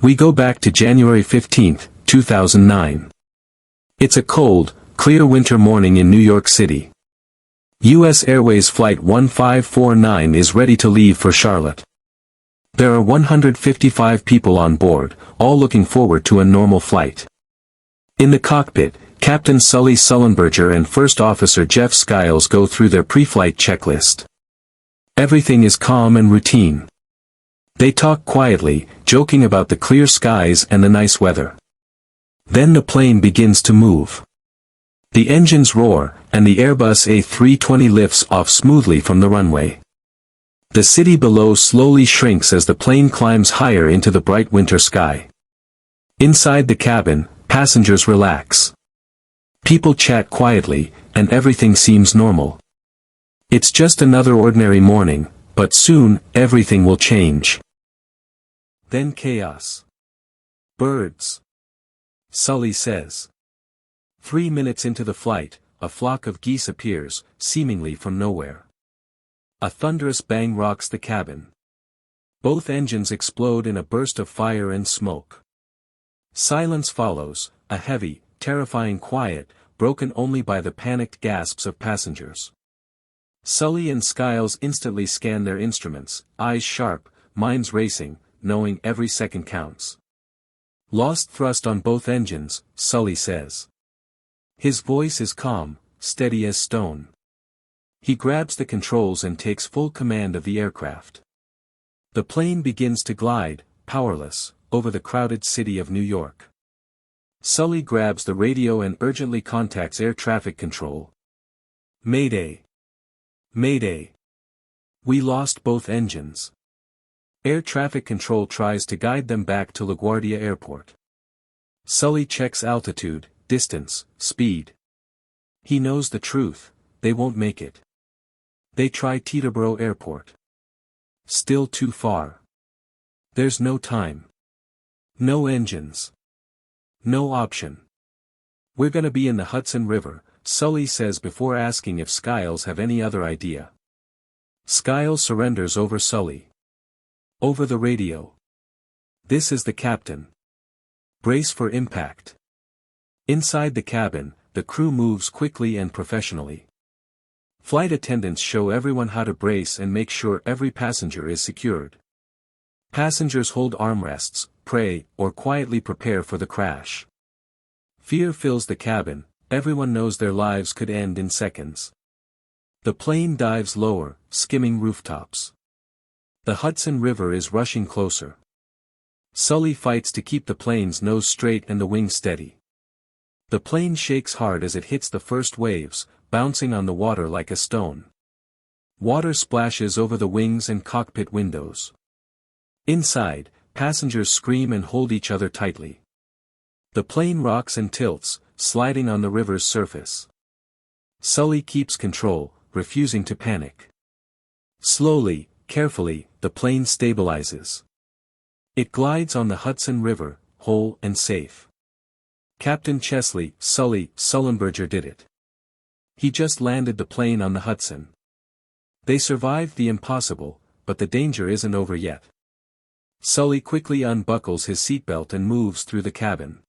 We go back to January 15, 2009. It's a cold, clear winter morning in New York City. U.S. Airways Flight 1549 is ready to leave for Charlotte. There are 155 people on board, all looking forward to a normal flight. In the cockpit, Captain Sully Sullenberger and First Officer Jeff Skiles go through their pre-flight checklist. Everything is calm and routine. They talk quietly, joking about the clear skies and the nice weather. Then the plane begins to move. The engines roar, and the Airbus A320 lifts off smoothly from the runway. The city below slowly shrinks as the plane climbs higher into the bright winter sky. Inside the cabin, passengers relax. People chat quietly, and everything seems normal. It's just another ordinary morning, but soon, everything will change. Then chaos. Birds. Sully says. 3 minutes into the flight, a flock of geese appears, seemingly from nowhere. A thunderous bang rocks the cabin. Both engines explode in a burst of fire and smoke. Silence follows, a heavy, terrifying quiet, broken only by the panicked gasps of passengers. Sully and Skiles instantly scan their instruments, eyes sharp, minds racing, knowing every second counts. Lost thrust on both engines, Sully says. His voice is calm, steady as stone. He grabs the controls and takes full command of the aircraft. The plane begins to glide, powerless, over the crowded city of New York. Sully grabs the radio and urgently contacts air traffic control. Mayday! Mayday! We lost both engines. Air traffic control tries to guide them back to LaGuardia Airport. Sully checks altitude, distance, speed. He knows the truth, they won't make it. They try Teterboro Airport. Still too far. There's no time. No engines. No option. We're gonna be in the Hudson River, Sully says before asking if Skiles have any other idea. Skiles surrenders over Sully. Over the radio. This is the captain. Brace for impact. Inside the cabin, the crew moves quickly and professionally. Flight attendants show everyone how to brace and make sure every passenger is secured. Passengers hold armrests, pray, or quietly prepare for the crash. Fear fills the cabin, everyone knows their lives could end in seconds. The plane dives lower, skimming rooftops. The Hudson River is rushing closer. Sully fights to keep the plane's nose straight and the wings steady. The plane shakes hard as it hits the first waves, bouncing on the water like a stone. Water splashes over the wings and cockpit windows. Inside, passengers scream and hold each other tightly. The plane rocks and tilts, sliding on the river's surface. Sully keeps control, refusing to panic. Slowly, carefully, the plane stabilizes. It glides on the Hudson River, whole and safe. Captain Chesley, Sully Sullenberger did it. He just landed the plane on the Hudson. They survived the impossible, but the danger isn't over yet. Sully quickly unbuckles his seatbelt and moves through the cabin.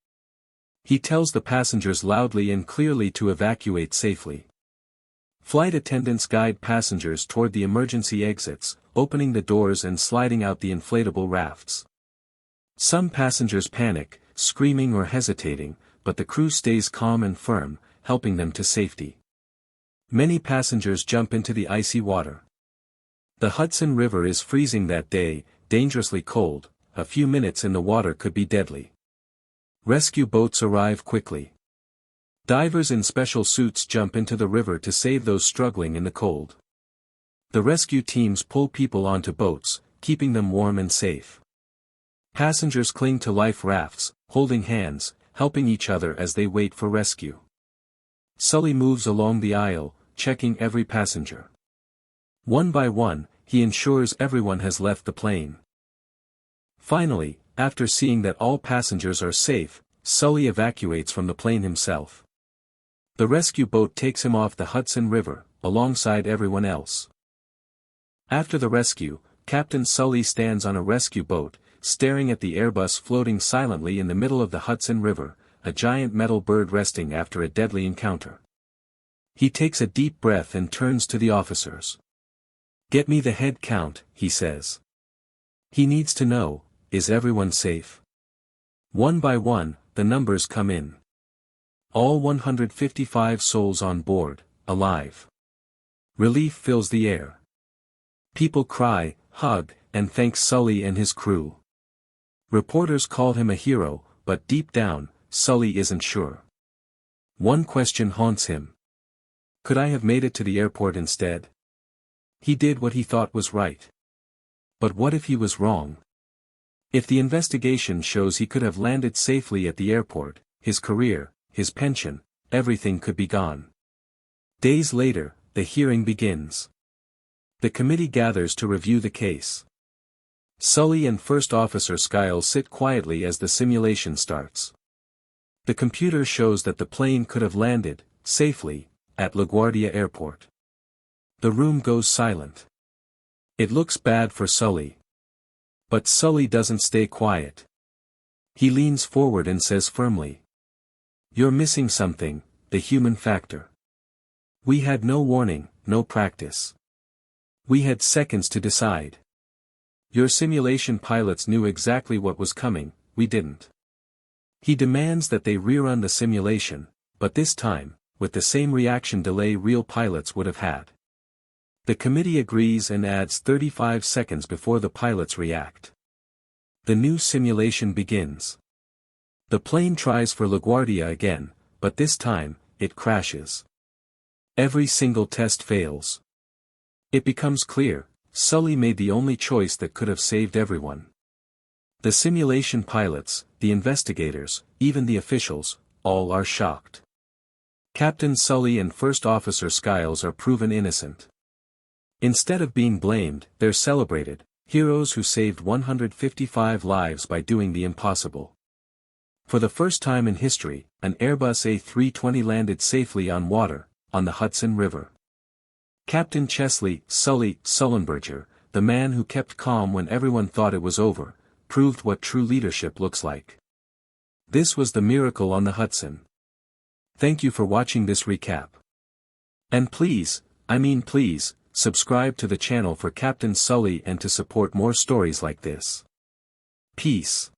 He tells the passengers loudly and clearly to evacuate safely. Flight attendants guide passengers toward the emergency exits, opening the doors and sliding out the inflatable rafts. Some passengers panic, screaming or hesitating, but the crew stays calm and firm, helping them to safety. Many passengers jump into the icy water. The Hudson River is freezing that day, dangerously cold, a few minutes in the water could be deadly. Rescue boats arrive quickly. Divers in special suits jump into the river to save those struggling in the cold. The rescue teams pull people onto boats, keeping them warm and safe. Passengers cling to life rafts, holding hands, helping each other as they wait for rescue. Sully moves along the aisle, checking every passenger. One by one, he ensures everyone has left the plane. Finally, after seeing that all passengers are safe, Sully evacuates from the plane himself. The rescue boat takes him off the Hudson River, alongside everyone else. After the rescue, Captain Sully stands on a rescue boat, staring at the Airbus floating silently in the middle of the Hudson River, a giant metal bird resting after a deadly encounter. He takes a deep breath and turns to the officers. "Get me the head count," he says. He needs to know, is everyone safe? One by one, the numbers come in. All 155 souls on board, alive. Relief fills the air. People cry, hug, and thank Sully and his crew. Reporters call him a hero, but deep down, Sully isn't sure. One question haunts him. Could I have made it to the airport instead? He did what he thought was right. But what if he was wrong? If the investigation shows he could have landed safely at the airport, his career, his pension, everything could be gone. Days later, the hearing begins. The committee gathers to review the case. Sully and First Officer Skiles sit quietly as the simulation starts. The computer shows that the plane could have landed, safely, at LaGuardia Airport. The room goes silent. It looks bad for Sully. But Sully doesn't stay quiet. He leans forward and says firmly, "You're missing something, the human factor. We had no warning, no practice. We had seconds to decide. Your simulation pilots knew exactly what was coming, we didn't." He demands that they rerun the simulation, but this time, with the same reaction delay real pilots would have had. The committee agrees and adds 35 seconds before the pilots react. The new simulation begins. The plane tries for LaGuardia again, but this time, it crashes. Every single test fails. It becomes clear, Sully made the only choice that could have saved everyone. The simulation pilots, the investigators, even the officials, all are shocked. Captain Sully and First Officer Skiles are proven innocent. Instead of being blamed, they're celebrated, heroes who saved 155 lives by doing the impossible. For the first time in history, an Airbus A320 landed safely on water, on the Hudson River. Captain Chesley, Sully Sullenberger, the man who kept calm when everyone thought it was over, proved what true leadership looks like. This was the miracle on the Hudson. Thank you for watching this recap. And please, subscribe to the channel for Captain Sully and to support more stories like this. Peace.